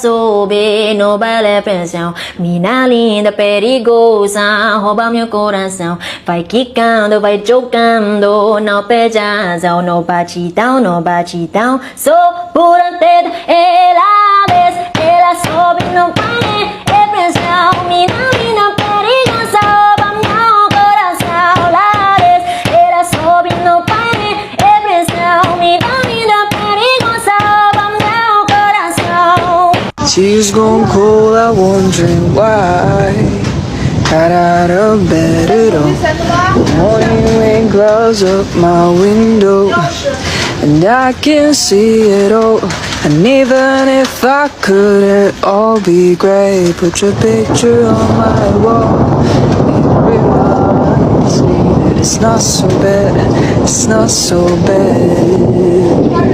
sobe, no vale presión. Mina linda, perigosa, rouba meu coração. Vai quicando, vai jogando, não pedaço, no batidão, no batidão. Sou pura teta, ela desce, ela sobe, não vai, é pressão. Mina linda, perigosa, rouba meu coração. Ela desce, ela sobe, não vai, é pressão. Mina linda, perigosa, rouba meu coração. She's gone cold, I'm wondering why. Got out of bed at all. The morning rain clouds up my window, and I can see it all. And even if I could, it'd all be great. Put your picture on my wall. It reminds me that it's not so bad. It's not so bad.